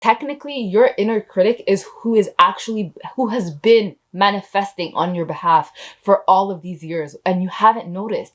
Technically, your inner critic is who has been manifesting on your behalf for all of these years, and you haven't noticed.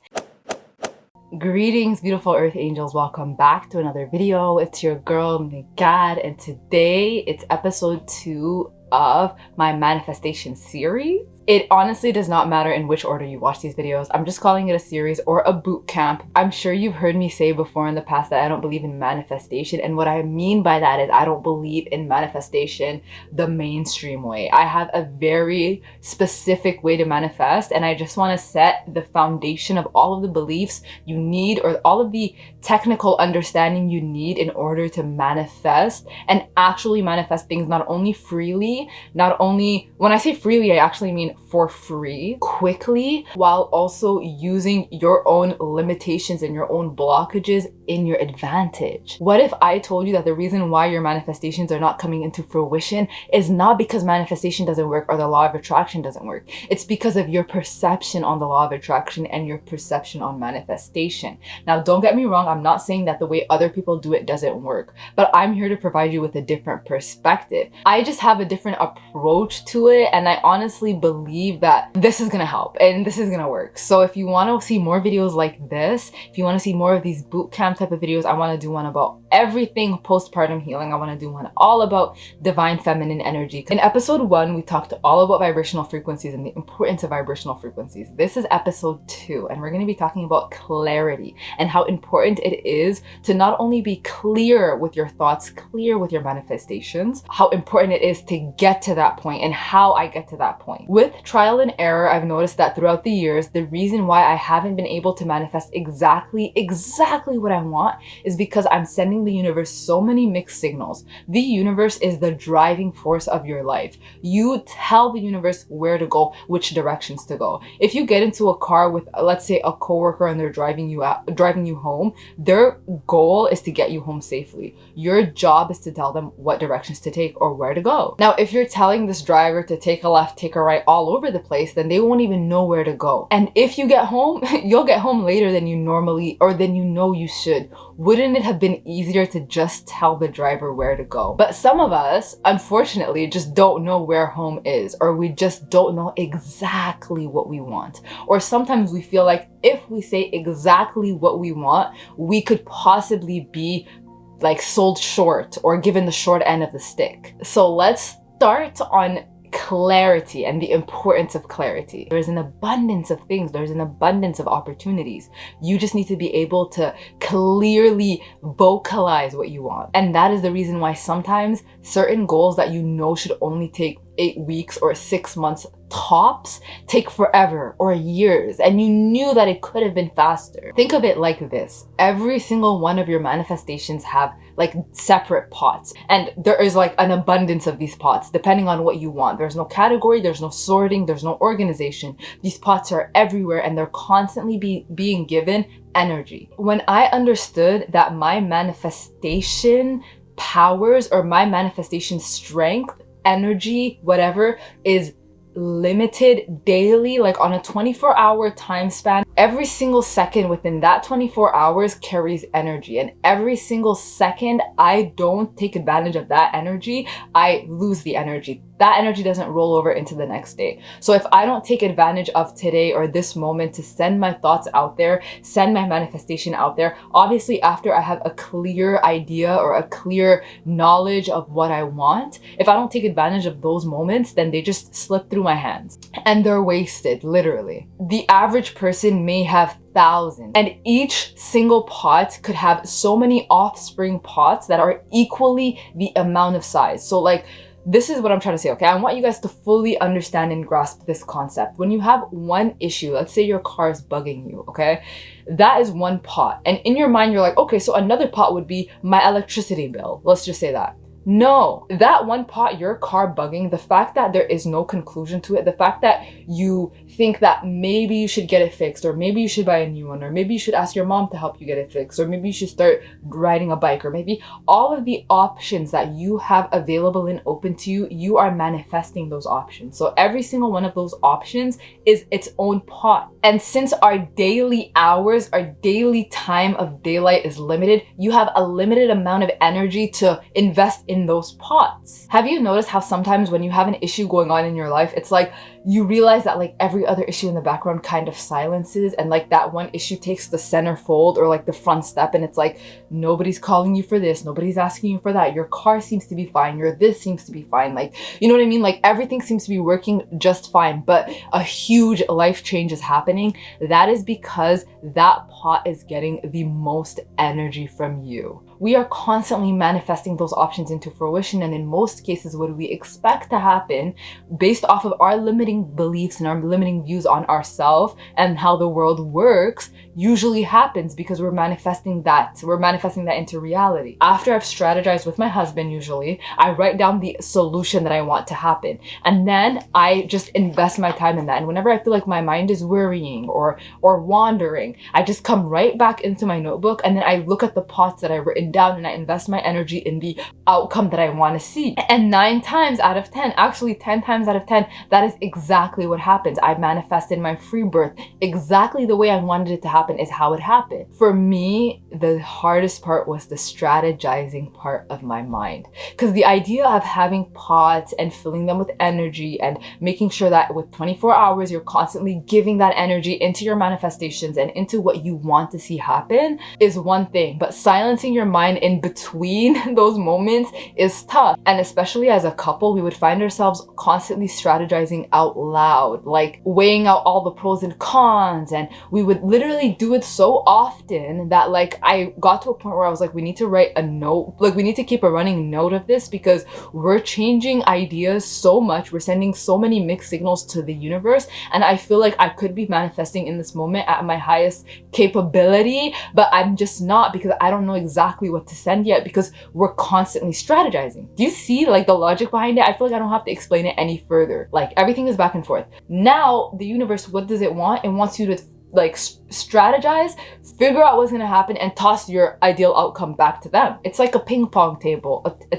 Greetings, beautiful earth angels. Welcome back to another video. It's your girl Megad, and today it's episode 2 of my manifestation series. It honestly does not matter in which order you watch these videos. I'm just calling it a series or a boot camp. I'm sure you've heard me say before in the past that I don't believe in manifestation, and what I mean by that is I don't believe in manifestation the mainstream way. I have a very specific way to manifest, and I just want to set the foundation of all of the beliefs you need, or all of the technical understanding you need in order to manifest and actually manifest things, not only freely, not only, when I say freely, I actually mean for free, quickly, while also using your own limitations and your own blockages in your advantage. What if I told you that the reason why your manifestations are not coming into fruition is not because manifestation doesn't work or the law of attraction doesn't work? It's because of your perception on the law of attraction and your perception on manifestation. Now, don't get me wrong, I'm not saying that the way other people do it doesn't work, but I'm here to provide you with a different perspective. I just have a different approach to it, and I honestly believe that this is gonna help and this is gonna work. So if you want to see more videos like this, if you want to see more of these boot camp type of videos, I want to do one about everything postpartum healing. I want to do one all about divine feminine energy. In episode 1, we talked all about vibrational frequencies and the importance of vibrational frequencies. This is episode 2, and we're going to be talking about clarity and how important it is to not only be clear with your thoughts, clear with your manifestations, how important it is to get to that point and how I get to that point. With trial and error, I've noticed that throughout the years, the reason why I haven't been able to manifest exactly what I want is because I'm sending the universe so many mixed signals. The universe is the driving force of your life. You tell the universe where to go, which directions to go. If you get into a car with, let's say, a coworker and they're driving you home, their goal is to get you home safely. Your job is to tell them what directions to take or where to go. Now, if you're telling this driver to take a left, take a right all over the place, then they won't even know where to go. And if you get home, you'll get home later than you normally, or than you know you should. Wouldn't it have been easier to just tell the driver where to go? But some of us, unfortunately, just don't know where home is, or we just don't know exactly what we want. Or sometimes we feel like if we say exactly what we want, we could possibly be like sold short or given the short end of the stick. So let's start on clarity and the importance of clarity. There's an abundance of things. There's an abundance of opportunities. You just need to be able to clearly vocalize what you want. And that is the reason why sometimes certain goals that you know should only take 8 weeks or 6 months tops take forever or years, and you knew that it could have been faster. Think of it like this. Every single one of your manifestations have like separate pots, and there is like an abundance of these pots depending on what you want. There's no category, there's no sorting, there's no organization. These pots are everywhere, and they're constantly being given energy. When I understood that my manifestation powers, or my manifestation strength, energy, whatever, is limited daily, like on a 24-hour time span, every single second within that 24 hours carries energy, and every single second I don't take advantage of that energy, I lose the energy. That energy doesn't roll over into the next day. So if I don't take advantage of today or this moment to send my thoughts out there, send my manifestation out there, obviously after I have a clear idea or a clear knowledge of what I want, if I don't take advantage of those moments, then they just slip through my hands and they're wasted, literally. The average person may have thousands, and each single pot could have so many offspring pots that are equally the amount of size. So like, this is what I'm trying to say, okay? I want you guys to fully understand and grasp this concept. When you have one issue, let's say your car is bugging you, okay? That is one pot. And in your mind, you're like, okay, so another pot would be my electricity bill. Let's just say that. No, that one pot, your car bugging, the fact that there is no conclusion to it, the fact that you think that maybe you should get it fixed, or maybe you should buy a new one, or maybe you should ask your mom to help you get it fixed, or maybe you should start riding a bike, or maybe all of the options that you have available and open to you, you are manifesting those options. So every single one of those options is its own pot. And since our daily hours, our daily time of daylight is limited, you have a limited amount of energy to invest in in those pots. Have you noticed how sometimes when you have an issue going on in your life, it's like you realize that like every other issue in the background kind of silences, and like that one issue takes the center fold or like the front step, and it's like nobody's calling you for this, nobody's asking you for that, your car seems to be fine, your this seems to be fine, like, you know what I mean? Like everything seems to be working just fine, but a huge life change is happening. That is because that pot is getting the most energy from you. We are constantly manifesting those options into fruition, and in most cases what we expect to happen based off of our limiting beliefs and our limiting views on ourselves and how the world works usually happens because we're manifesting that into reality. After I've strategized with my husband, usually I write down the solution that I want to happen, and then I just invest my time in that. And whenever I feel like my mind is worrying or wandering, I just come right back into my notebook, and then I look at the pots that I've written down and I invest my energy in the outcome that I want to see. And 9 times out of 10, actually 10 times out of 10, that is exactly what happens. I manifested my free birth exactly the way I wanted it to happen is how it happened. For me, the hardest part was the strategizing part of my mind, because the idea of having pots and filling them with energy and making sure that with 24 hours you're constantly giving that energy into your manifestations and into what you want to see happen is one thing, but silencing your mind in between those moments is tough. And especially as a couple, we would find ourselves constantly strategizing out loud, like weighing out all the pros and cons, and we would literally do it so often that like I got to a point where I was like, we need to write a note, like we need to keep a running note of this, because we're changing ideas so much, we're sending so many mixed signals to the universe, and I feel like I could be manifesting in this moment at my highest capability, but I'm just not, because I don't know exactly what to send yet, because we're constantly strategizing. Do you see like the logic behind it? I feel like I don't have to explain it any further. Like everything is back and forth. Now the universe, what does it want? It wants you to like strategize, figure out what's gonna happen, and toss your ideal outcome back to them. It's like a ping pong table, a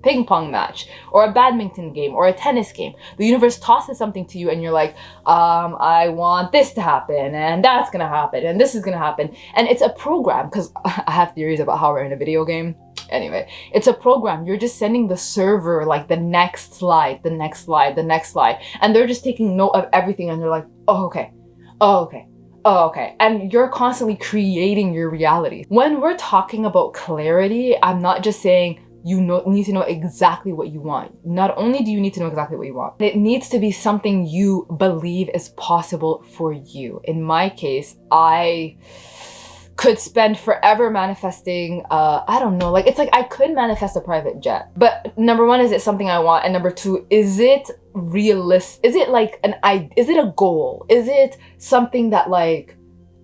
ping pong match, or a badminton game, or a tennis game. The universe tosses something to you and you're like, I want this to happen, and that's gonna happen, and this is gonna happen. And it's a program, because I have theories about how we're in a video game. Anyway, it's a program. You're just sending the server like the next slide, the next slide, the next slide, and they're just taking note of everything, and they're like, oh okay, oh okay, oh, okay. And you're constantly creating your reality. When we're talking about clarity, I'm not just saying you need to know exactly what you want. Not only do you need to know exactly what you want, it needs to be something you believe is possible for you. In my case, I could spend forever manifesting, I don't know, like it's like I could manifest a private jet. But number one, is it something I want? And number two, is it realistic? Is it like is it a goal? Is it something that like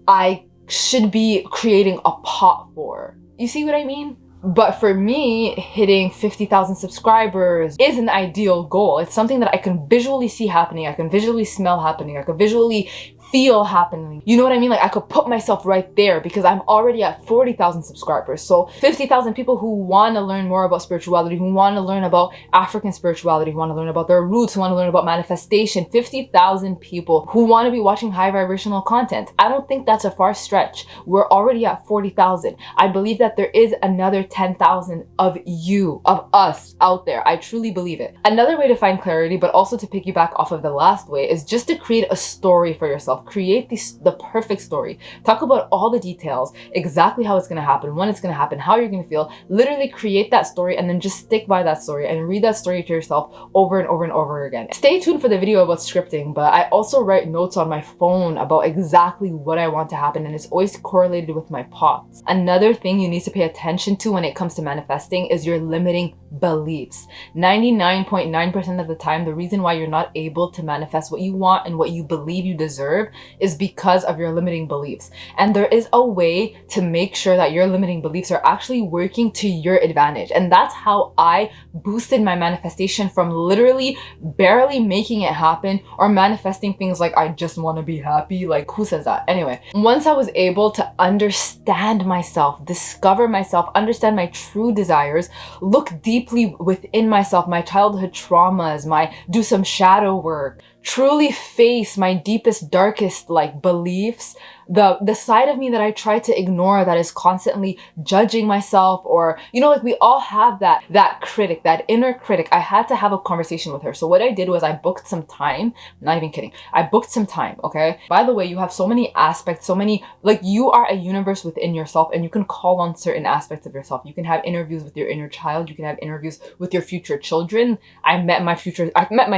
I should be creating a pot for? You see what I mean? But for me, hitting 50,000 subscribers is an ideal goal. It's something that I can visually see happening. I can visually smell happening. I can visually feel happening. You know what I mean? Like I could put myself right there, because I'm already at 40,000 subscribers. So 50,000 people who want to learn more about spirituality, who want to learn about African spirituality, who want to learn about their roots, who want to learn about manifestation. 50,000 people who want to be watching high vibrational content. I don't think that's a far stretch. We're already at 40,000. I believe that there is another 10,000 of you, of us out there. I truly believe it. Another way to find clarity, but also to piggyback off of the last way, is just to create a story for yourself. Create the perfect story. Talk about all the details, exactly how it's going to happen, when it's going to happen, how you're going to feel. Literally create that story, and then just stick by that story and read that story to yourself over and over and over again. Stay tuned for the video about scripting, but I also write notes on my phone about exactly what I want to happen, and it's always correlated with my pots. Another thing you need to pay attention to when it comes to manifesting is your limiting beliefs. 99.9% of the time, the reason why you're not able to manifest what you want and what you believe you deserve is because of your limiting beliefs. And there is a way to make sure that your limiting beliefs are actually working to your advantage. And that's how I boosted my manifestation, from literally barely making it happen or manifesting things like I just want to be happy. Like who says that? Anyway, once I was able to understand myself, discover myself, understand my true desires, look deeply within myself, my childhood traumas, do some shadow work, truly face my deepest, darkest like beliefs, the side of me that I try to ignore, that is constantly judging myself, or, you know, like we all have that critic, that inner critic. I had to have a conversation with her. So what I did was I booked some time. Not even kidding. I booked some time, okay? By the way, you have so many aspects, so many, like, you are a universe within yourself, and you can call on certain aspects of yourself. You can have interviews with your inner child. You can have interviews with your future children. I've met my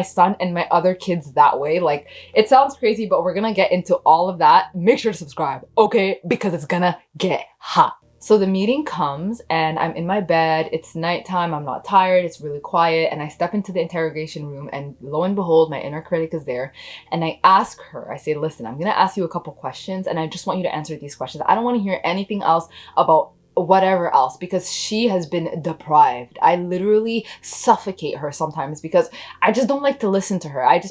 son and my other kids that way. Like, it sounds crazy, but we're gonna get into all of that. Make sure to subscribe, okay? Because it's gonna get hot. So the meeting comes and I'm in my bed. It's nighttime. I'm not tired. It's really quiet. And I step into the interrogation room, and lo and behold, my inner critic is there. And I ask her, I say, listen, I'm going to ask you a couple questions, and I just want you to answer these questions. I don't want to hear anything else about whatever else, because she has been deprived. I literally suffocate her sometimes because I just don't like to listen to her. I've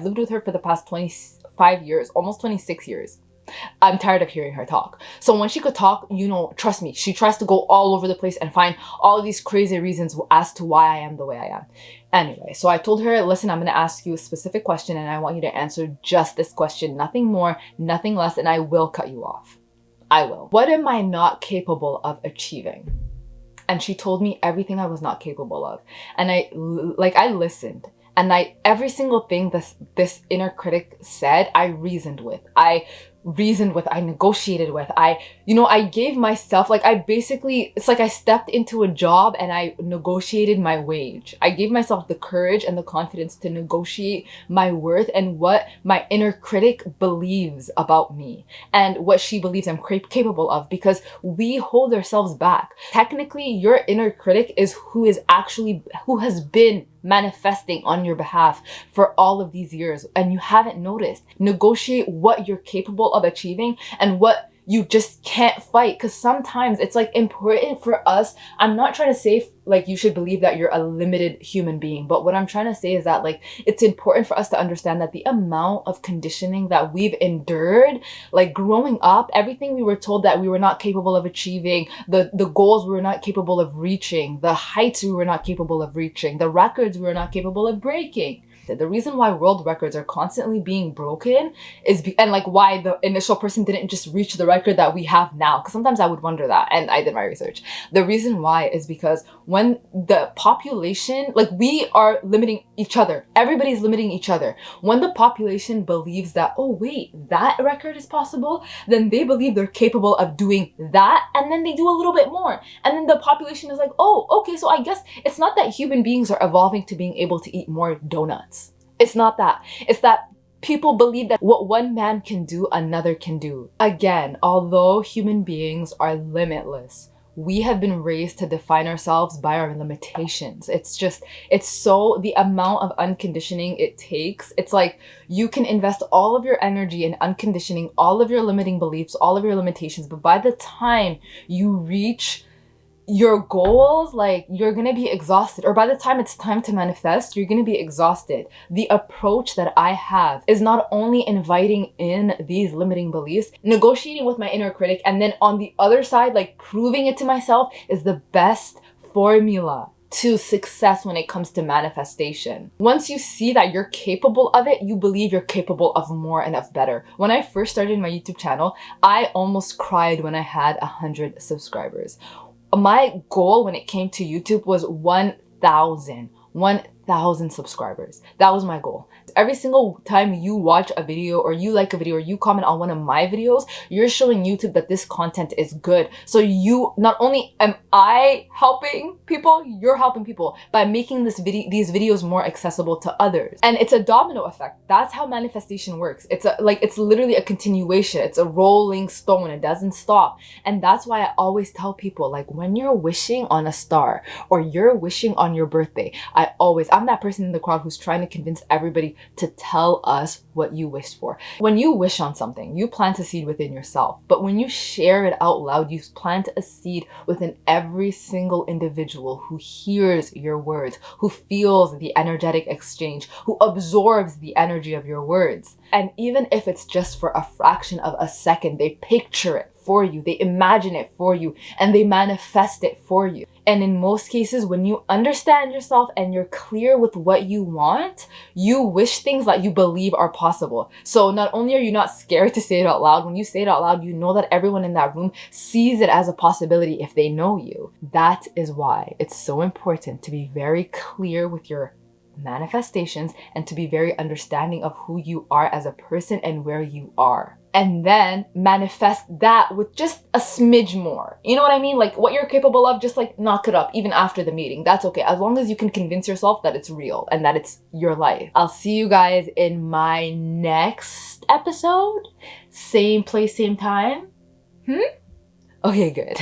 lived with her for the past 25 years, almost 26 years. I'm tired of hearing her talk. So when she could talk, you know, trust me, she tries to go all over the place and find all of these crazy reasons as to why I am the way I am. Anyway, so I told her, listen, I'm going to ask you a specific question, and I want you to answer just this question, nothing more, nothing less, and I will cut you off. I will. What am I not capable of achieving? And she told me everything I was not capable of. And I listened. And every single thing this inner critic said, I reasoned with. I negotiated with. I gave myself, it's like I stepped into a job and I negotiated my wage. I gave myself the courage and the confidence to negotiate my worth and what my inner critic believes about me and what she believes I'm capable of, because we hold ourselves back. Technically, your inner critic is who has been manifesting on your behalf for all of these years, and you haven't noticed. Negotiate what you're capable of achieving and what you just can't fight, because sometimes it's like important for us. I'm not trying to say like you should believe that you're a limited human being, but what I'm trying to say is that like it's important for us to understand that the amount of conditioning that we've endured, like growing up, everything we were told that we were not capable of achieving, the goals we were not capable of reaching, the heights we were not capable of reaching, the records we were not capable of breaking. The reason why world records are constantly being broken and like why the initial person didn't just reach the record that we have now, because sometimes I would wonder that, and I did my research. The reason why is because when the population, like we are limiting each other, everybody's limiting each other. When the population believes that, oh wait, that record is possible, then they believe they're capable of doing that, and then they do a little bit more. And then the population is like, oh, okay, so I guess it's not that human beings are evolving to being able to eat more donuts. It's not that. It's that people believe that what one man can do, another can do. Again, although human beings are limitless, we have been raised to define ourselves by our limitations. It's so the amount of unconditioning it takes. It's like you can invest all of your energy in unconditioning all of your limiting beliefs, all of your limitations, but by the time you reach your goals, like you're gonna be exhausted, or by the time it's time to manifest, you're gonna be exhausted. The approach that I have is not only inviting in these limiting beliefs, negotiating with my inner critic, and then on the other side, like proving it to myself is the best formula to success when it comes to manifestation. Once you see that you're capable of it, you believe you're capable of more and of better. When I first started my YouTube channel, I almost cried when I had 100 subscribers. My goal when it came to YouTube was 1,000 subscribers. That was my goal. Every single time you watch a video or you like a video or you comment on one of my videos, you're showing YouTube that this content is good. So you, not only am I helping people, you're helping people by making these videos more accessible to others. And it's a domino effect. That's how manifestation works. It's literally a continuation. It's a rolling stone. It doesn't stop. And that's why I always tell people, like, when you're wishing on a star or you're wishing on your birthday, I'm that person in the crowd who's trying to convince everybody to tell us what you wished for. When you wish on something, you plant a seed within yourself. But when you share it out loud, you plant a seed within every single individual who hears your words, who feels the energetic exchange, who absorbs the energy of your words. And even if it's just for a fraction of a second, they picture it for you, they imagine it for you, and they manifest it for you. And in most cases, when you understand yourself and you're clear with what you want, you wish things that you believe are possible. So not only are you not scared to say it out loud, when you say it out loud, you know that everyone in that room sees it as a possibility if they know you. That is why it's so important to be very clear with your manifestations and to be very understanding of who you are as a person and where you are. And then manifest that with just a smidge more. You know what I mean? Like what you're capable of, just like knock it up even after the meeting. That's okay. As long as you can convince yourself that it's real and that it's your life. I'll see you guys in my next episode. Same place, same time. Okay, good.